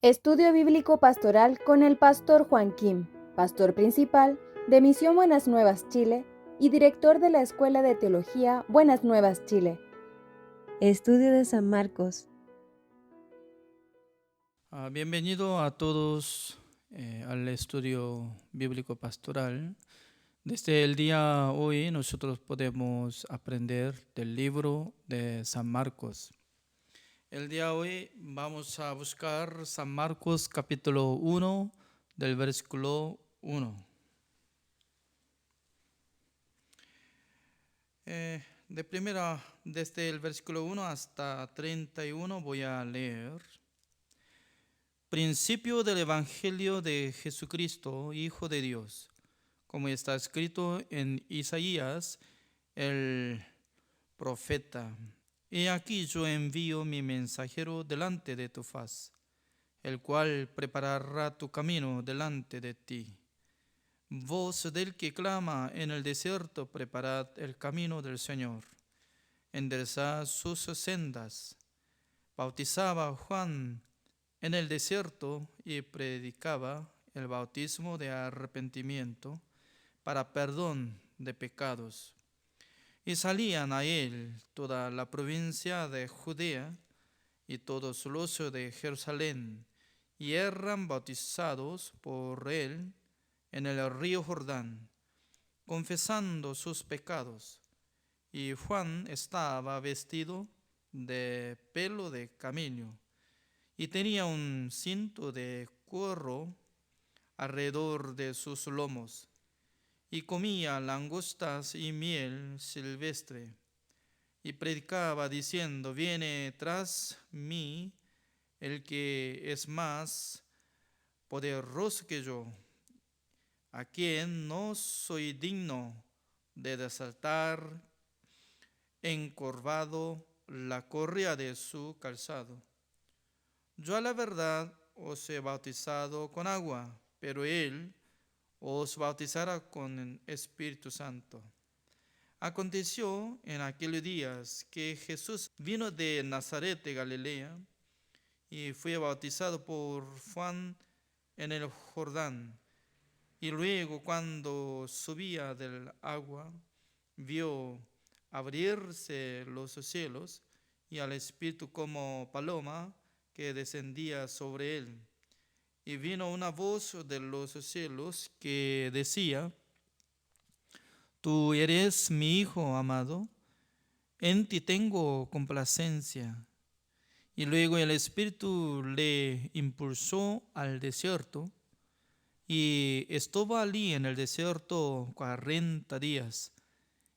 Estudio Bíblico Pastoral con el Pastor Juan Kim, Pastor Principal de Misión Buenas Nuevas Chile y Director de la Escuela de Teología Buenas Nuevas Chile. Estudio de San Marcos. Bienvenido a todos al estudio bíblico pastoral. Desde el día hoy nosotros podemos aprender del libro de San Marcos. El día de hoy vamos a buscar San Marcos capítulo 1 del versículo 1. Desde el versículo 1 hasta 31 voy a leer. Principio del Evangelio de Jesucristo, Hijo de Dios, como está escrito en Isaías, el profeta. He aquí yo envío mi mensajero delante de tu faz, el cual preparará tu camino delante de ti. Voz del que clama en el desierto, preparad el camino del Señor, enderezad sus sendas. Bautizaba Juan en el desierto y predicaba el bautismo de arrepentimiento para perdón de pecados. Y salían a él toda la provincia de Judea y todos los de Jerusalén, y eran bautizados por él en el río Jordán, confesando sus pecados. Y Juan estaba vestido de pelo de camello, y tenía un cinto de cuero alrededor de sus lomos, y comía langostas y miel silvestre, y predicaba diciendo: viene tras mí el que es más poderoso que yo, a quien no soy digno de desatar encorvado la correa de su calzado. Yo a la verdad os he bautizado con agua, pero él os bautizará con el Espíritu Santo. Aconteció en aquellos días que Jesús vino de Nazaret de Galilea y fue bautizado por Juan en el Jordán. Y luego, cuando subía del agua, vio abrirse los cielos y al Espíritu como paloma que descendía sobre él. Y vino una voz de los cielos que decía: Tú eres mi Hijo amado, en ti tengo complacencia. Y luego el Espíritu le impulsó al desierto, y estuvo allí en el desierto 40 días,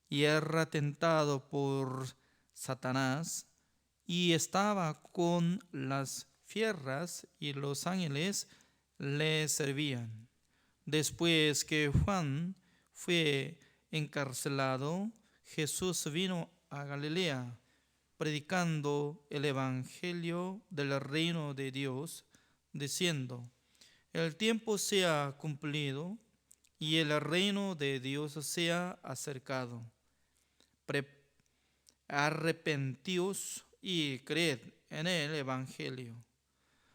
y era tentado por Satanás, y estaba con las fieras, y los ángeles le servían. Después que Juan fue encarcelado, Jesús vino a Galilea, predicando el evangelio del reino de Dios, diciendo: el tiempo se ha cumplido y el reino de Dios se ha acercado. Arrepentíos y creed en el evangelio.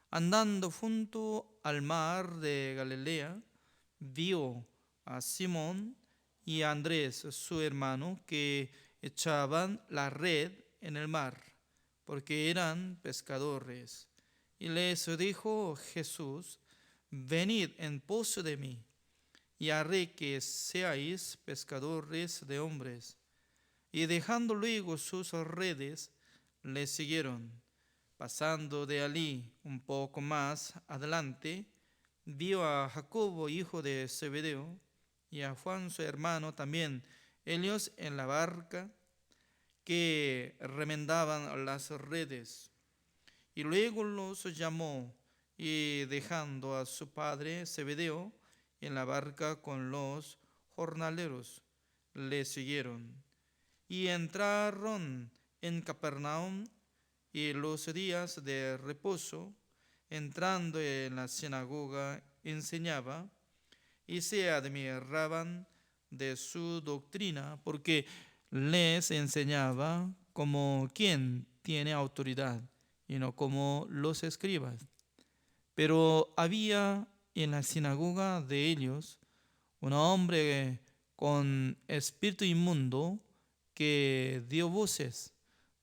Andando junto al mar de Galilea, vio a Simón y a Andrés, su hermano, que echaban la red en el mar, porque eran pescadores. Y les dijo Jesús: venid en pos de mí, y haré que seáis pescadores de hombres. Y dejando luego sus redes, le siguieron. Pasando de allí un poco más adelante, vio a Jacobo, hijo de Zebedeo, y a Juan su hermano también, ellos en la barca, que remendaban las redes. Y luego los llamó, y dejando a su padre Zebedeo en la barca con los jornaleros, le siguieron. Y entraron en Capernaum, y los días de reposo, entrando en la sinagoga, enseñaba, y se admiraban de su doctrina, porque les enseñaba como quien tiene autoridad, y no como los escribas. Pero había en la sinagoga de ellos un hombre con espíritu inmundo que dio voces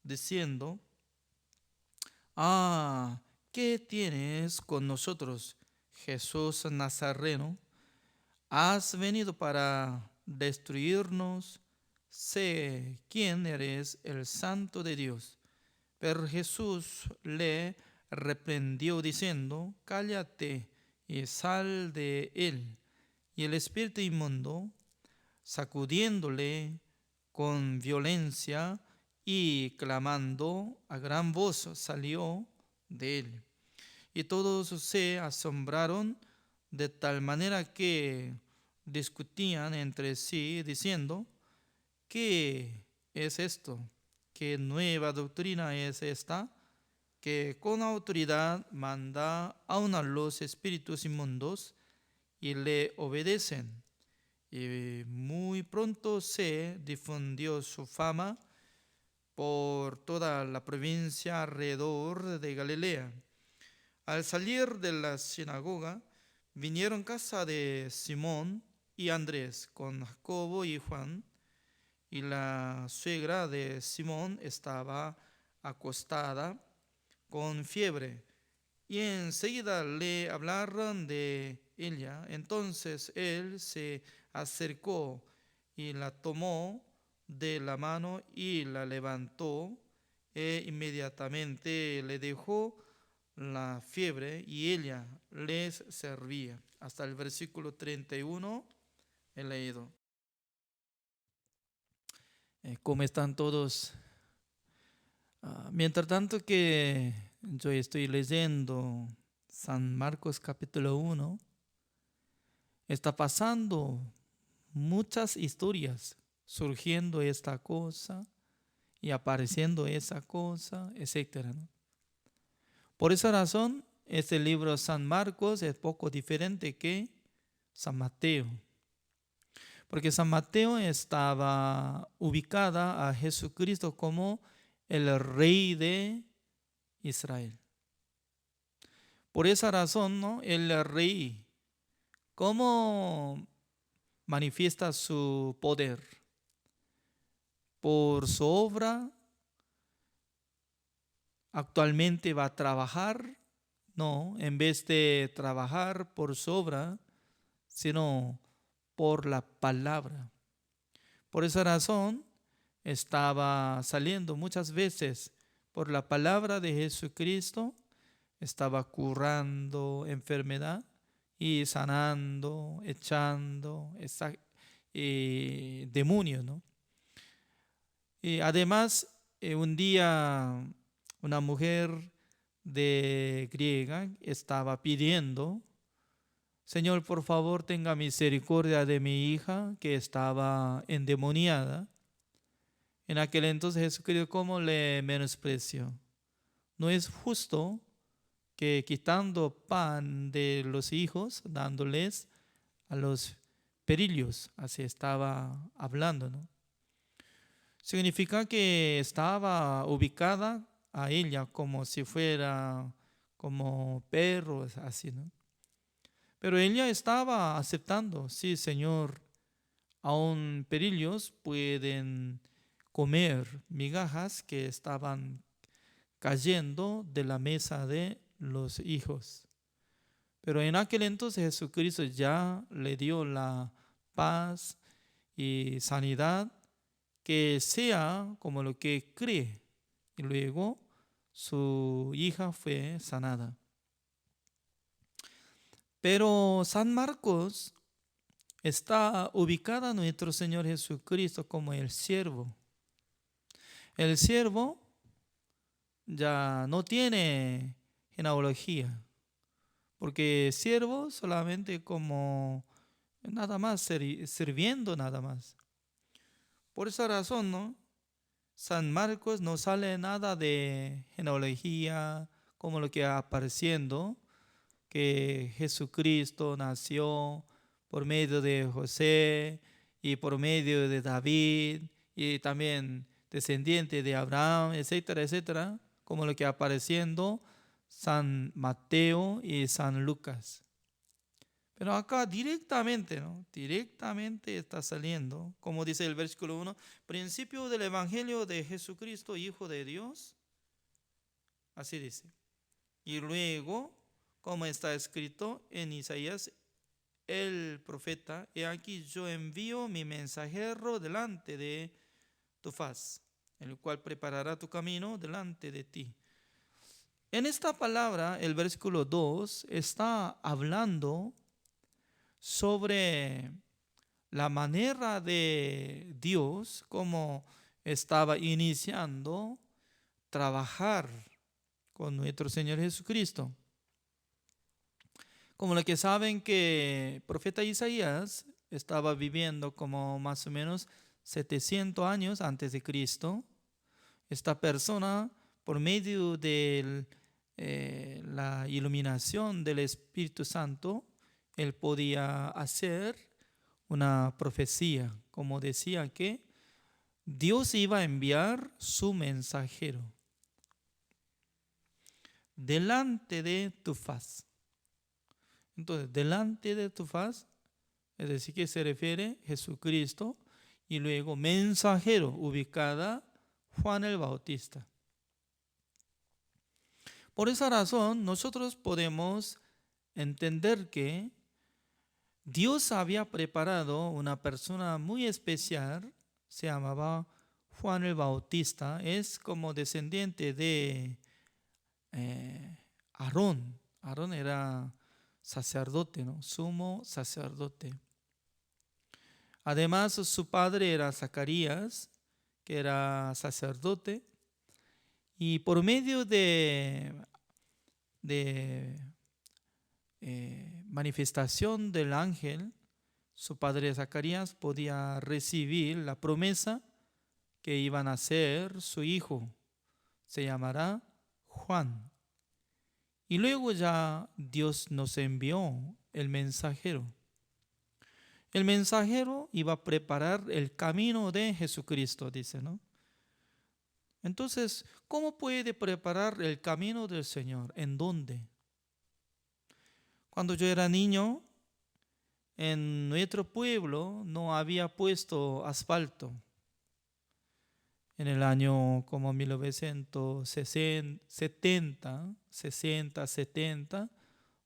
diciendo: Ah, ¿qué tienes con nosotros, Jesús Nazareno? ¿Has venido para destruirnos? Sé quién eres, el Santo de Dios. Pero Jesús le reprendió diciendo: Cállate y sal de él. Y el espíritu inmundo, sacudiéndole con violencia y clamando a gran voz, salió de él. Y todos se asombraron de tal manera que discutían entre sí, diciendo: ¿Qué es esto? ¿Qué nueva doctrina es esta? Que con autoridad manda aún a los espíritus inmundos y le obedecen. Y muy pronto se difundió su fama por toda la provincia alrededor de Galilea. Al salir de la sinagoga, vinieron a casa de Simón y Andrés con Jacobo y Juan, y la suegra de Simón estaba acostada con fiebre, y enseguida le hablaron de ella. Entonces él se acercó y la tomó de la mano y la levantó, e inmediatamente le dejó la fiebre y ella les servía. Hasta el versículo 31 he leído. ¿Cómo están todos? Mientras tanto que yo estoy leyendo San Marcos capítulo 1, está pasando muchas historias, surgiendo esta cosa y apareciendo esa cosa, etcétera, ¿no? Por esa razón, este libro San Marcos es poco diferente que San Mateo, porque San Mateo estaba ubicada a Jesucristo como el rey de Israel. Por esa razón, ¿no? El rey, ¿cómo manifiesta su poder? Por su obra. ¿Actualmente va a trabajar? No, en vez de trabajar por su obra, sino por la palabra. Por esa razón, estaba saliendo muchas veces por la palabra de Jesucristo, estaba curando enfermedad y sanando, echando demonios, ¿no? Y además, un día una mujer de griega estaba pidiendo: Señor, por favor, tenga misericordia de mi hija que estaba endemoniada. En aquel entonces Jesucristo, ¿cómo le menospreció? No es justo que quitando pan de los hijos, dándoles a los perillos. Así estaba hablando, ¿no? Significa que estaba ubicada a ella como si fuera como perros, así, ¿no? Pero ella estaba aceptando: sí, Señor, aún perillos pueden comer migajas que estaban cayendo de la mesa de los hijos. Pero en aquel entonces Jesucristo ya le dio la paz y sanidad, que sea como lo que cree. Y luego su hija fue sanada. Pero San Marcos está ubicada a nuestro Señor Jesucristo como el siervo. El siervo ya no tiene genealogía, porque siervo solamente como nada más, sirviendo nada más. Por esa razón, ¿no? San Marcos no sale nada de genealogía como lo que va apareciendo, que Jesucristo nació por medio de José y por medio de David y también descendiente de Abraham, etcétera, etcétera, como lo que va apareciendo San Mateo y San Lucas. Pero acá directamente, ¿no? Directamente está saliendo, como dice el versículo 1, principio del Evangelio de Jesucristo, Hijo de Dios. Así dice. Y luego, como está escrito en Isaías, el profeta, he aquí yo envío mi mensajero delante de tu faz, el cual preparará tu camino delante de ti. En esta palabra, el versículo 2 está hablando sobre la manera de Dios, como estaba iniciando trabajar con nuestro Señor Jesucristo. Como lo que saben que el profeta Isaías estaba viviendo como más o menos 700 años antes de Cristo. Esta persona, por medio de la iluminación del Espíritu Santo, él podía hacer una profecía, como decía que Dios iba a enviar su mensajero delante de tu faz. Entonces, delante de tu faz, es decir, que se refiere a Jesucristo, y luego mensajero, ubicada Juan el Bautista. Por esa razón, nosotros podemos entender que Dios había preparado una persona muy especial, se llamaba Juan el Bautista, es como descendiente de Aarón. Aarón era sacerdote, ¿no? Sumo sacerdote. Además, su padre era Zacarías, que era sacerdote, y por medio de manifestación del ángel, su padre Zacarías podía recibir la promesa que iba a nacer su hijo, se llamará Juan. Y luego ya Dios nos envió el mensajero. El mensajero iba a preparar el camino de Jesucristo, dice, ¿no? Entonces, ¿cómo puede preparar el camino del Señor? ¿En dónde? Cuando yo era niño, en nuestro pueblo no había puesto asfalto. En el año como 1970, 60, 70,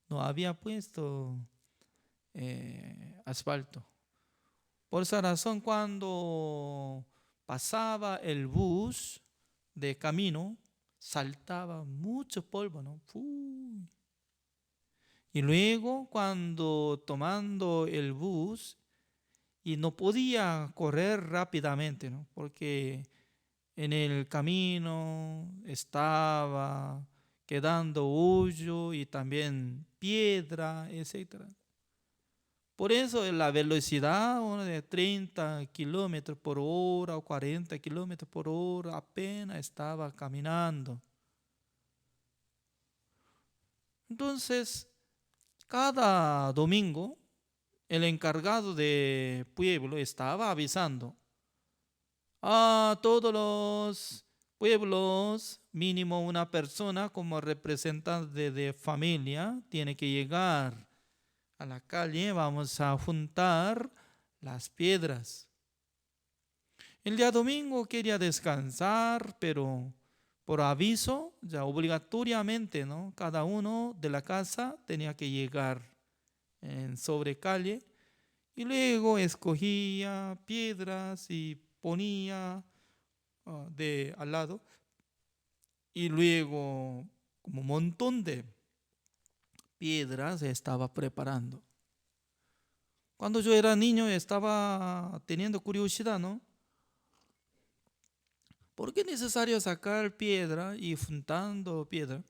no había puesto asfalto. Por esa razón, cuando pasaba el bus de camino, saltaba mucho polvo, ¿no? ¡Fuy! Y luego, cuando tomando el bus, y no podía correr rápidamente, ¿no? Porque en el camino estaba quedando hoyo y también piedra, etc. Por eso la velocidad de 30 kilómetros por hora o 40 kilómetros por hora apenas estaba caminando. Entonces, cada domingo el encargado de pueblo estaba avisando a todos los pueblos, mínimo una persona como representante de familia tiene que llegar a la calle, vamos a juntar las piedras. El día domingo quería descansar, pero por aviso, ya obligatoriamente, ¿no? Cada uno de la casa tenía que llegar en sobrecalle y luego escogía piedras y ponía de al lado y luego como un montón de piedras estaba preparando. Cuando yo era niño estaba teniendo curiosidad, ¿no? ¿Por qué es necesario sacar piedra y juntando piedra?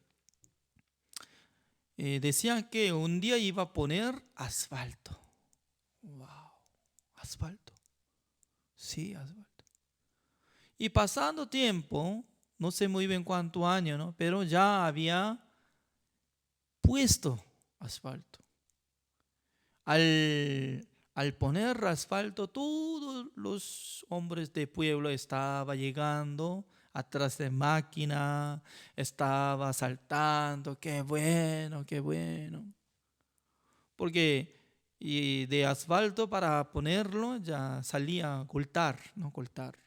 Decían que un día iba a poner asfalto. ¡Wow! Asfalto. Sí, asfalto. Y pasando tiempo, no sé muy bien cuántos años, ¿no? Pero ya había puesto asfalto. Al poner asfalto, todos los hombres de pueblo estaban llegando atrás de máquina, estaba saltando, qué bueno, qué bueno. Porque y de asfalto para ponerlo ya salía goltar, ¿no? Goltar.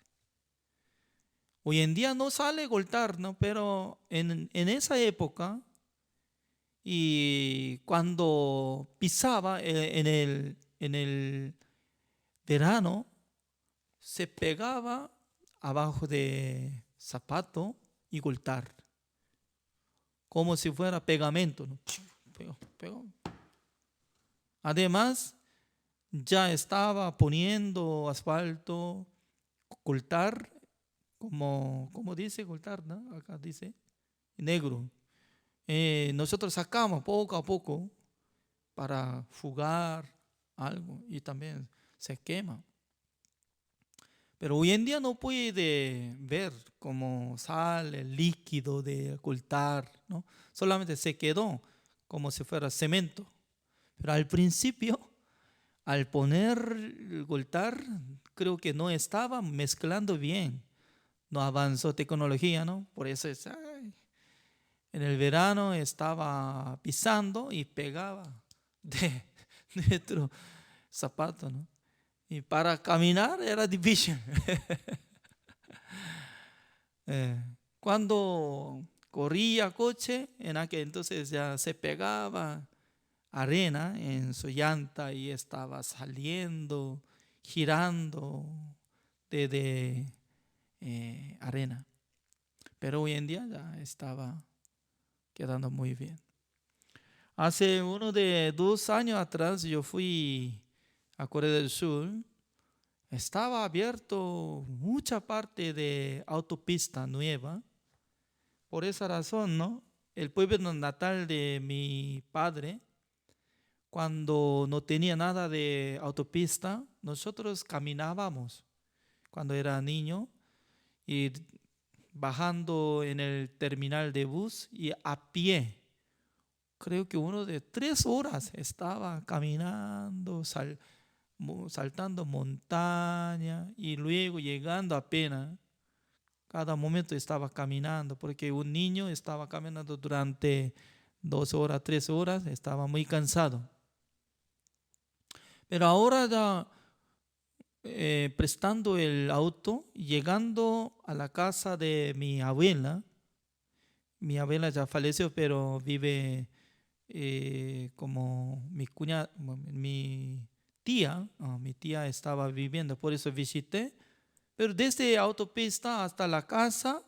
Hoy en día no sale goltar, ¿no? Pero en esa época, y cuando pisaba en el verano, se pegaba abajo de zapato y goltar, como si fuera pegamento, ¿no? Pegó, pegó. Además, ya estaba poniendo asfalto, goltar, como dice goltar, ¿no? Acá dice negro. Nosotros sacamos poco a poco para fugar algo y también se quema. Pero hoy en día no puede ver cómo sale el líquido de ocultar, ¿no? Solamente se quedó como si fuera cemento. Pero al principio, al poner el ocultar, creo que no estaba mezclando bien. No avanzó tecnología, ¿no? Por eso en el verano estaba pisando y pegaba de nuestro zapato, ¿no? Y para caminar era difícil. Cuando corría coche, en aquel entonces ya se pegaba arena en su llanta y estaba saliendo, girando de arena. Pero hoy en día ya estaba quedando muy bien. Hace uno de 2 años atrás yo fui a Corea del Sur. Estaba abierto mucha parte de autopista nueva. Por esa razón, ¿no? El pueblo natal de mi padre, cuando no tenía nada de autopista, nosotros caminábamos cuando era niño y bajando en el terminal de bus y a pie. Creo que uno de 3 horas estaba caminando, saltando montaña y luego llegando apenas. Cada momento estaba caminando porque un niño estaba caminando durante 2 horas, 3 horas, estaba muy cansado. Pero ahora ya prestando el auto, llegando a la casa de mi abuela ya falleció, pero vive como mi tía, mi tía estaba viviendo, por eso visité. Pero desde autopista hasta la casa,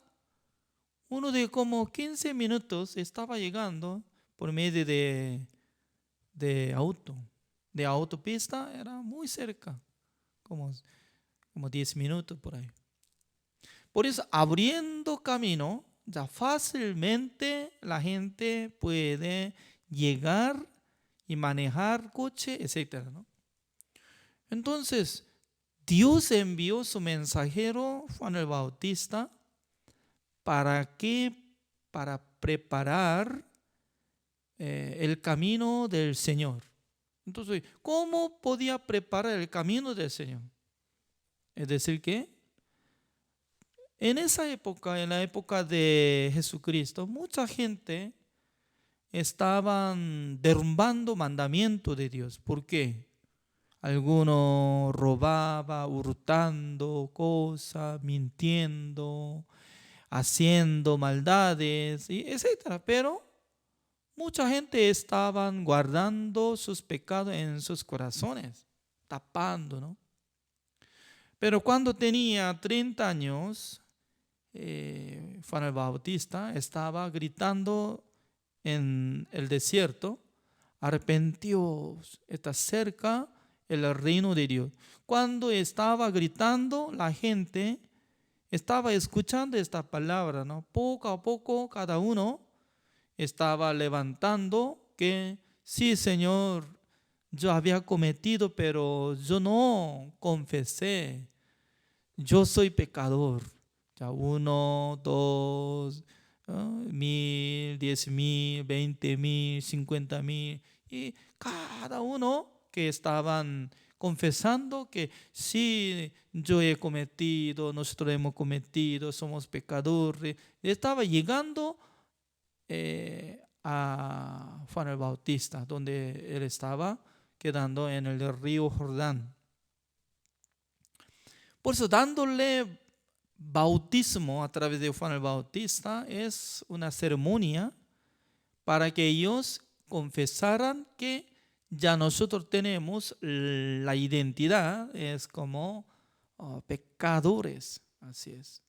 uno de como 15 minutos estaba llegando por medio de auto. De autopista era muy cerca, como 10 minutos por ahí. Por eso, abriendo camino, ya fácilmente la gente puede llegar y manejar coche, etcétera, ¿no? Entonces, Dios envió su mensajero Juan el Bautista para preparar el camino del Señor. Entonces, ¿cómo podía preparar el camino del Señor? Es decir, que en esa época, en la época de Jesucristo, mucha gente estaban derrumbando mandamientos de Dios. ¿Por qué? Alguno robaba, hurtando cosas, mintiendo, haciendo maldades, etcétera. Pero mucha gente estaban guardando sus pecados en sus corazones, tapando, ¿no? Pero cuando tenía 30 años, Juan el Bautista estaba gritando en el desierto: arrepentíos, está cerca el reino de Dios. Cuando estaba gritando, la gente estaba escuchando esta palabra, ¿no? Poco a poco cada uno estaba levantando que sí, Señor, yo había cometido, pero yo no confesé. Yo soy pecador. Ya 1, 2, 1,000, 10,000, 20,000, 50,000. Y cada uno que estaban confesando que sí, yo he cometido, nosotros hemos cometido, somos pecadores. Estaba llegando a Juan el Bautista, donde él estaba quedando en el río Jordán. Por eso dándole bautismo a través de Juan el Bautista es una ceremonia para que ellos confesaran que ya nosotros tenemos la identidad, es como pecadores, así es.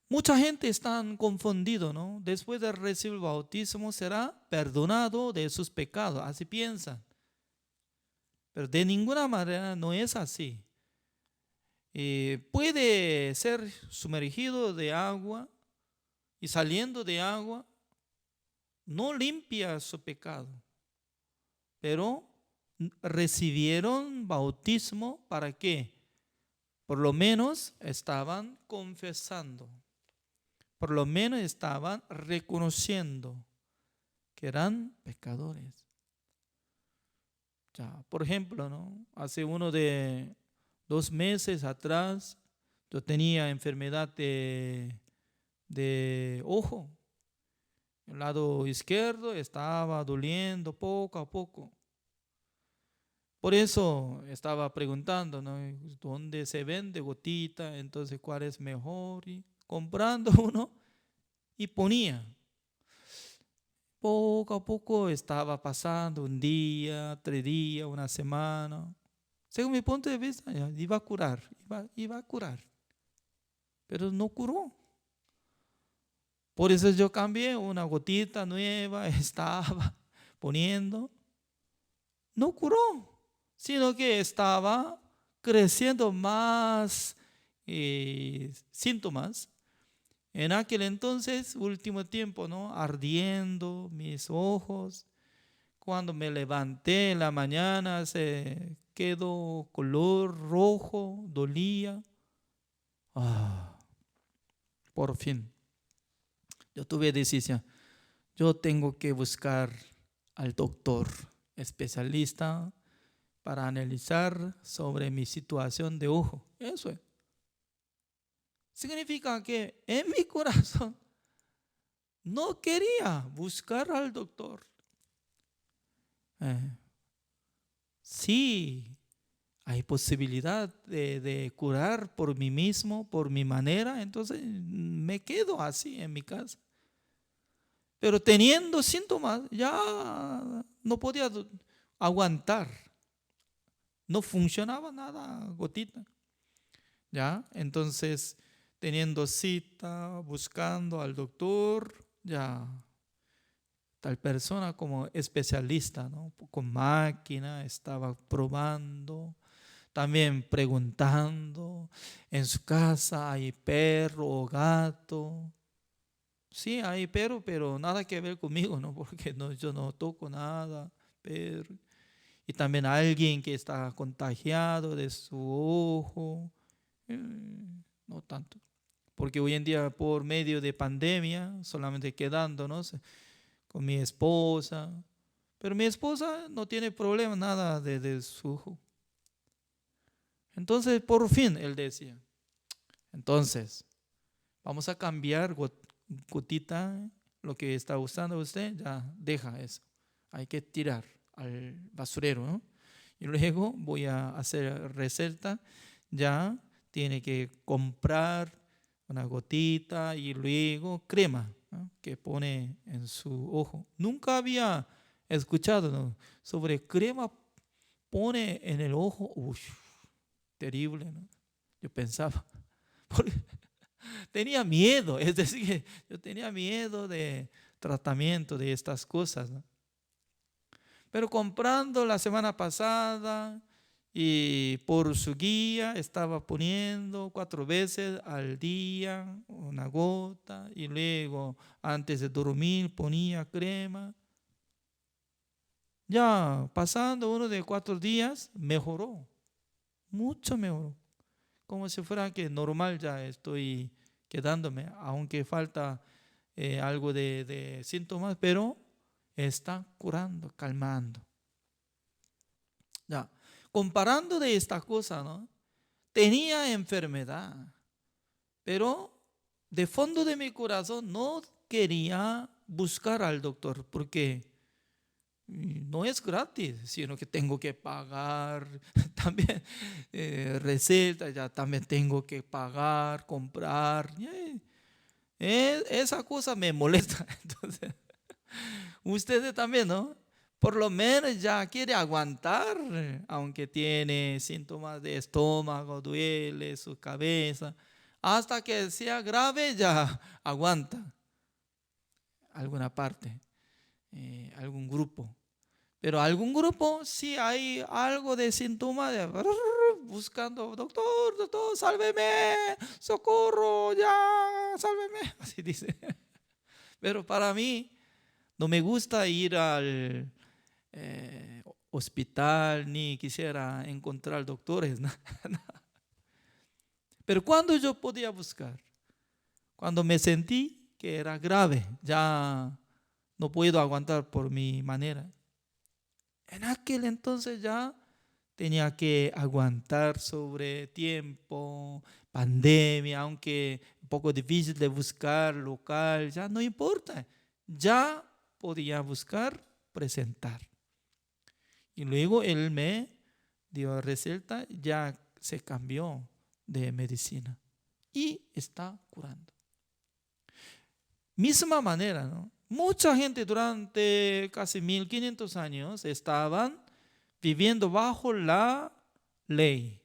Mucha gente está confundida, ¿no? Después de recibir el bautismo será perdonado de sus pecados, así piensan. Pero de ninguna manera no es así. Puede ser sumergido de agua y saliendo de agua no limpia su pecado, pero recibieron bautismo para qué? Por lo menos estaban confesando, por lo menos estaban reconociendo que eran pecadores. Ya, por ejemplo, ¿no? Hace uno de 2 meses atrás yo tenía enfermedad de ojo. El lado izquierdo estaba doliendo poco a poco. Por eso estaba preguntando, ¿no? ¿Dónde se vende gotita? Entonces, ¿cuál es mejor? Y comprando uno y ponía. Poco a poco estaba pasando un día, 3 días, una semana. Según mi punto de vista, iba a curar, iba a curar. Pero no curó. Por eso yo cambié una gotita nueva, estaba poniendo. No curó, sino que estaba creciendo más síntomas. En aquel entonces, último tiempo, ¿no? Ardiendo mis ojos. Cuando me levanté en la mañana, se quedó color rojo, dolía. Por fin, yo tuve decisión. Yo tengo que buscar al doctor especialista para analizar sobre mi situación de ojo. Eso es. Significa que en mi corazón no quería buscar al doctor. Sí, hay posibilidad de curar por mí mismo, por mi manera, entonces me quedo así en mi casa. Pero teniendo síntomas, ya no podía aguantar. No funcionaba nada, gotita. ¿Ya? Entonces, teniendo cita, buscando al doctor, ya tal persona como especialista, ¿no? Con máquina, estaba probando, también preguntando, en su casa hay perro o gato. Sí, hay perro, pero nada que ver conmigo, ¿no? Porque no, yo no toco nada, perro. Y también alguien que está contagiado de su ojo. No tanto. Porque hoy en día por medio de pandemia, solamente quedándonos con mi esposa. Pero mi esposa no tiene problema nada de su ojo. Entonces, por fin, él decía, entonces, vamos a cambiar gotita, lo que está usando usted, ya deja eso. Hay que tirar al basurero, ¿no? Y luego voy a hacer receta, ya tiene que comprar una gotita y luego crema, ¿no? Que pone en su ojo. Nunca había escuchado, ¿no? Sobre crema pone en el ojo. Uy, terrible, ¿no? Yo pensaba, porque tenía miedo, es decir, yo tenía miedo de tratamiento de estas cosas, ¿no? Pero comprando la semana pasada y por su guía estaba poniendo 4 veces al día una gota y luego antes de dormir ponía crema. Ya pasando uno de 4 días mejoró, mucho mejoró. Como si fuera que normal ya estoy quedándome, aunque falta algo de síntomas, pero está curando, calmando. Ya, comparando de esta cosa, ¿no? Tenía enfermedad, pero de fondo de mi corazón no quería buscar al doctor porque no es gratis, sino que tengo que pagar también receta, ya también tengo que pagar, comprar. Esa cosa me molesta. Entonces, ustedes también, ¿no? Por lo menos ya quiere aguantar, aunque tiene síntomas de estómago, duele su cabeza, hasta que sea grave ya aguanta alguna parte, algún grupo. Pero algún grupo sí hay algo de síntoma de buscando, doctor, sálveme, socorro, ya, sálveme, así dice. Pero para mí no me gusta ir al hospital ni quisiera encontrar doctores. ¿No? Pero cuando yo podía buscar, cuando me sentí que era grave, ya no puedo aguantar por mi manera. En aquel entonces ya tenía que aguantar sobre tiempo, pandemia, aunque un poco difícil de buscar local, ya no importa. Ya podía buscar, presentar. Y luego él me dio receta, ya se cambió de medicina y está curando. Misma manera, ¿no? Mucha gente durante casi 1500 años estaban viviendo bajo la ley,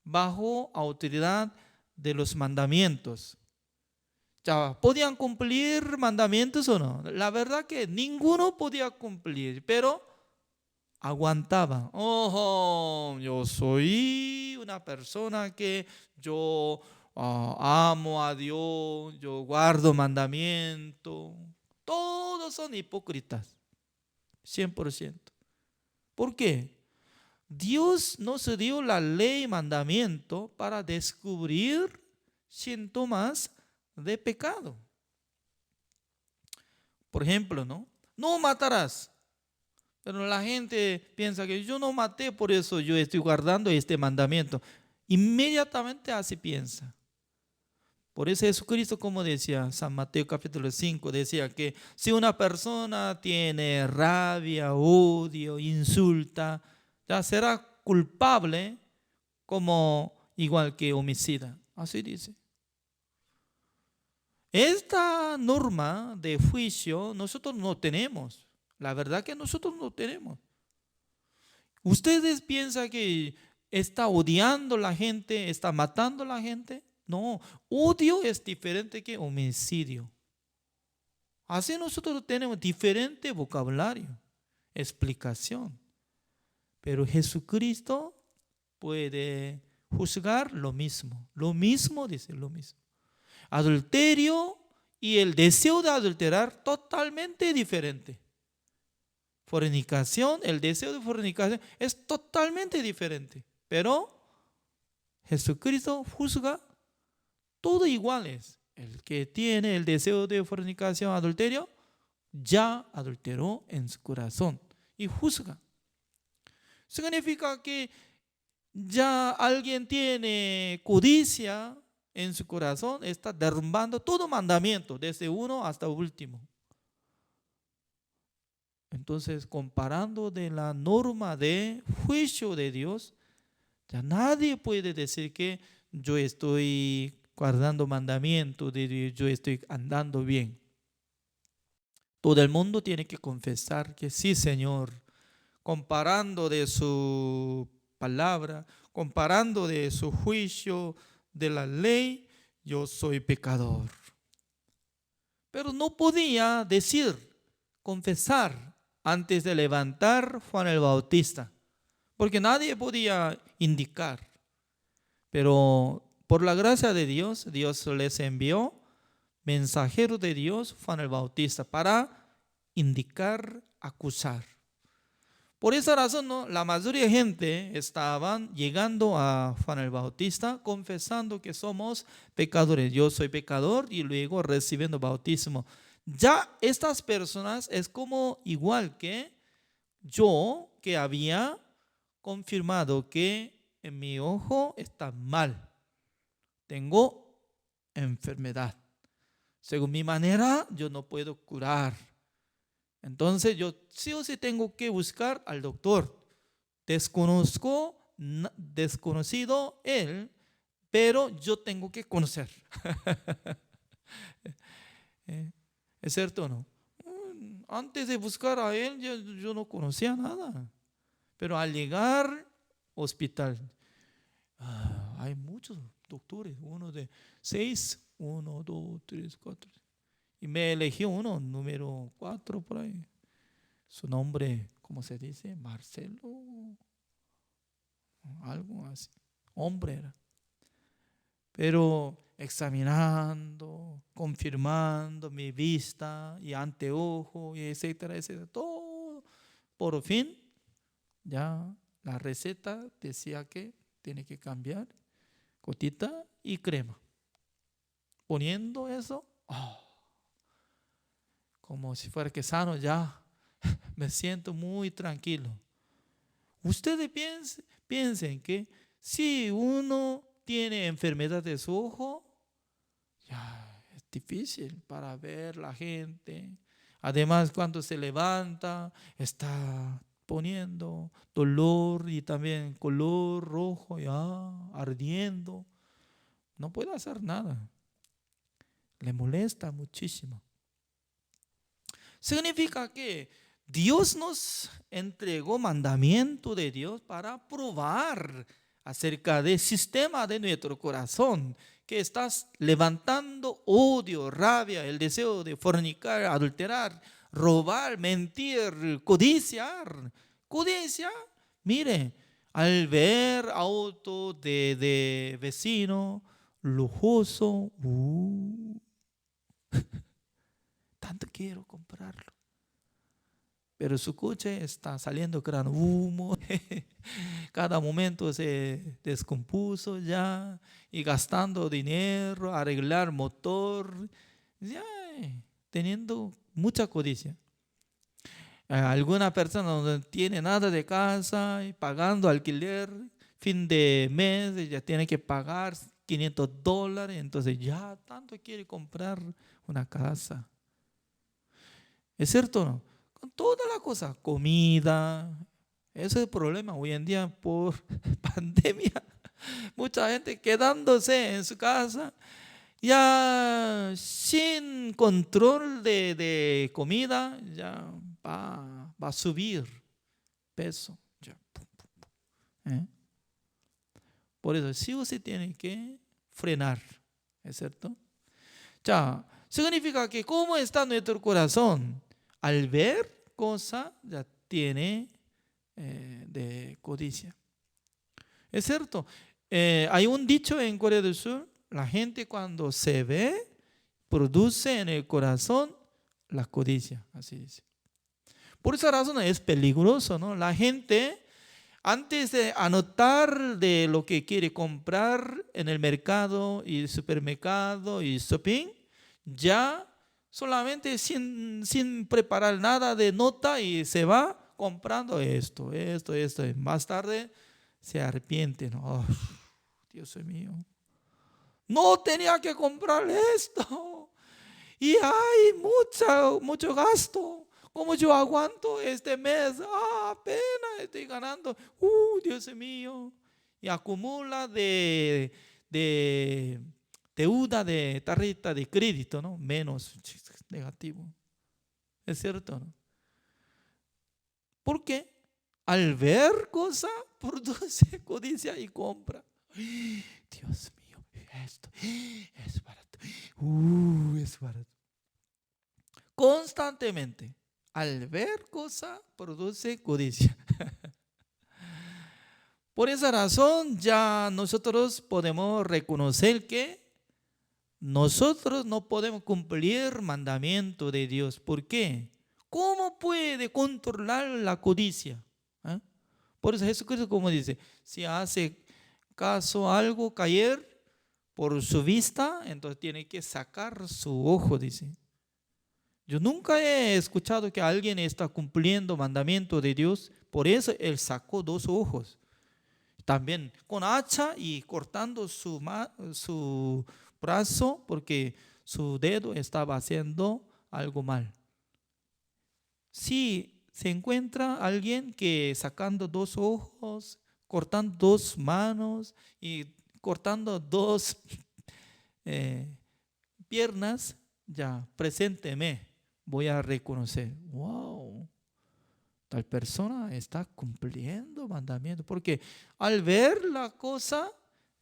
bajo autoridad de los mandamientos. Ya, ¿podían cumplir mandamientos o no? La verdad que ninguno podía cumplir, pero aguantaban. Ojo, yo soy una persona que yo amo a Dios, yo guardo mandamientos. Todos son hipócritas, 100%. ¿Por qué? Dios nos dio la ley y mandamiento para descubrir síntomas de pecado. Por ejemplo, no matarás. Pero la gente piensa que yo no maté, por eso yo estoy guardando este mandamiento. Inmediatamente así piensa. Por eso Jesucristo, como decía San Mateo capítulo 5, decía que si una persona tiene rabia, odio, insulta, ya será culpable como igual que homicida. Así dice. Esta norma de juicio nosotros no tenemos. La verdad que nosotros no tenemos. ¿Ustedes piensan que está odiando a la gente, está matando a la gente? No, odio es diferente que homicidio. Así nosotros tenemos diferente vocabulario, explicación. Pero Jesucristo puede juzgar lo mismo dice lo mismo. Adulterio y el deseo de adulterar totalmente diferente. Fornicación, el deseo de fornicación es totalmente diferente. Pero Jesucristo juzga todo iguales. El que tiene el deseo de fornicación, adulterio, ya adulteró en su corazón y juzga. Significa que ya alguien tiene codicia en su corazón, está derrumbando todo mandamiento, desde uno hasta último. Entonces, comparando de la norma de juicio de Dios, ya nadie puede decir que yo estoy guardando mandamientos de Dios, yo estoy andando bien. Todo el mundo tiene que confesar que sí, Señor, comparando de su palabra, comparando de su juicio, de la ley, yo soy pecador. Pero no podía decir, confesar antes de levantar Juan el Bautista, porque nadie podía indicar. Pero por la gracia de Dios, Dios les envió mensajero de Dios, Juan el Bautista, para indicar, acusar. Por esa razón, la mayoría de gente estaban llegando a Juan el Bautista confesando que somos pecadores. Yo soy pecador y luego recibiendo bautismo. Ya estas personas es como igual que yo que había confirmado que en mi ojo está mal. Tengo enfermedad. Según mi manera, yo no puedo curar. Entonces yo sí o sí tengo que buscar al doctor. Desconocido él, pero yo tengo que conocer. ¿Es cierto o no? Antes de buscar a él, yo no conocía nada. Pero al llegar al hospital, hay muchos doctores, uno de 6, 1, 2, 3, 4. Y me elegí uno, número 4 por ahí. Su nombre, ¿cómo se dice? Marcelo, algo así. Hombre era. Pero examinando, confirmando mi vista y anteojo, y etcétera, etcétera, todo. Por fin, ya la receta decía que tiene que cambiar gotita y crema. Poniendo eso, como si fuera que sano ya, me siento muy tranquilo. Ustedes piensen que si uno tiene enfermedad de su ojo, ya es difícil para ver la gente. Además, cuando se levanta, está poniendo dolor y también color rojo, ya ardiendo. No puede hacer nada. Le molesta muchísimo. Significa que Dios nos entregó mandamiento de Dios para probar acerca del sistema de nuestro corazón, que estás levantando odio, rabia, el deseo de fornicar, adulterar, robar, mentir, codiciar. Codicia, mire, al ver auto de vecino lujoso, tanto quiero comprarlo. Pero su coche está saliendo gran humo, cada momento se descompuso ya, y gastando dinero, arreglar motor, ya, teniendo mucha codicia. Alguna persona no tiene nada de casa y pagando alquiler, fin de mes, ya tiene que pagar $500, entonces ya tanto quiere comprar una casa. ¿Es cierto o no? Con toda la cosa, comida, ese es el problema hoy en día por pandemia. Mucha gente quedándose en su casa, ya sin control de comida, ya va a subir peso. Ya. Por eso sí o sí tiene que frenar, ¿es cierto? Ya, significa que cómo está nuestro corazón. Al ver cosa ya tiene de codicia. Es cierto, hay un dicho en Corea del Sur, la gente cuando se ve, produce en el corazón la codicia, así dice. Por esa razón es peligroso, ¿no? La gente, antes de anotar de lo que quiere comprar en el mercado y supermercado y shopping, ya solamente sin preparar nada de nota y se va comprando esto. Más tarde se arrepiente, ¿no? Oh, Dios mío, no tenía que comprar esto. Y hay mucho gasto. ¿Cómo yo aguanto este mes? Apenas estoy ganando. Dios mío. Y acumula de deuda de tarjeta de crédito, ¿no? Menos negativo. ¿Es cierto, no? Porque al ver cosa, produce codicia y compra. Dios mío, esto es barato. Es barato. Constantemente, al ver cosa, produce codicia. Por esa razón, ya nosotros podemos reconocer que nosotros no podemos cumplir el mandamiento de Dios. ¿Por qué? ¿Cómo puede controlar la codicia? Por eso Jesucristo, como dice, si hace caso a algo caer por su vista, entonces tiene que sacar su ojo, dice. Yo nunca he escuchado que alguien está cumpliendo mandamiento de Dios, por eso él sacó 2 ojos. También con hacha y cortando su brazo porque su dedo estaba haciendo algo mal. Si se encuentra alguien que sacando 2 ojos, cortando 2 manos y cortando 2 piernas, ya, presénteme, voy a reconocer, wow, tal persona está cumpliendo mandamientos, porque al ver la cosa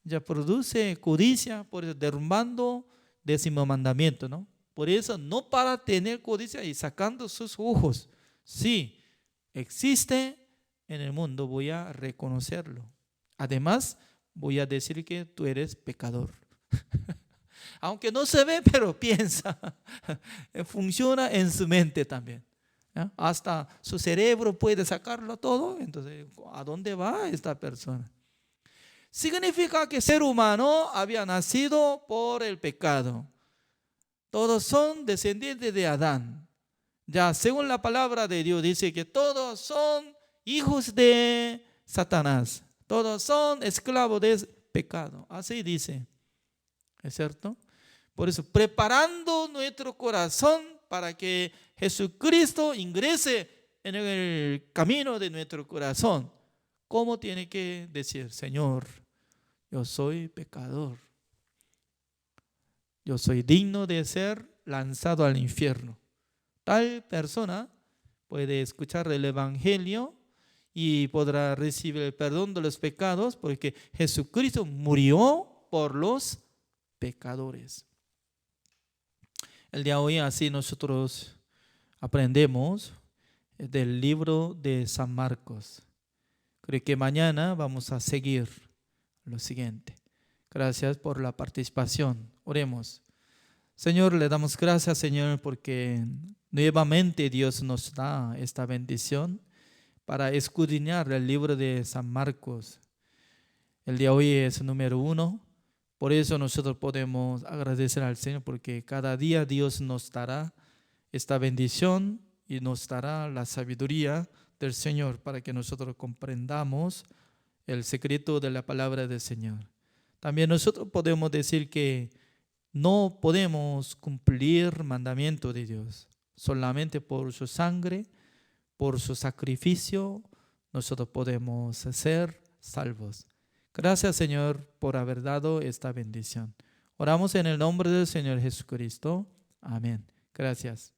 ya produce codicia, por eso derrumbando 10º mandamiento, ¿no? Por eso no para tener codicia y sacando sus ojos. Sí, existe en el mundo, voy a reconocerlo. Además, voy a decir que tú eres pecador. Aunque no se ve, pero piensa. Funciona en su mente también. ¿Ya? Hasta su cerebro puede sacarlo todo. Entonces, ¿a dónde va esta persona? Significa que el ser humano había nacido por el pecado. Todos son descendientes de Adán. Ya, según la palabra de Dios, dice que todos son hijos de Satanás. Todos son esclavos del pecado. Así dice. ¿Es cierto? Por eso, preparando nuestro corazón para que Jesucristo ingrese en el camino de nuestro corazón. ¿Cómo tiene que decir? Señor, yo soy pecador. Yo soy digno de ser lanzado al infierno. Tal persona puede escuchar el Evangelio y podrá recibir el perdón de los pecados porque Jesucristo murió por los pecadores. El día de hoy así nosotros aprendemos del libro de San Marcos. Creo que mañana vamos a seguir lo siguiente. Gracias por la participación. Oremos. Señor, le damos gracias, Señor, porque nuevamente Dios nos da esta bendición para escudriñar el libro de San Marcos. El día de hoy es número 1. Por eso nosotros podemos agradecer al Señor, porque cada día Dios nos dará esta bendición y nos dará la sabiduría del Señor para que nosotros comprendamos el secreto de la palabra del Señor. También nosotros podemos decir que no podemos cumplir mandamiento de Dios. Solamente por su sangre, por su sacrificio, nosotros podemos ser salvos. Gracias, Señor, por haber dado esta bendición. Oramos en el nombre del Señor Jesucristo. Amén. Gracias.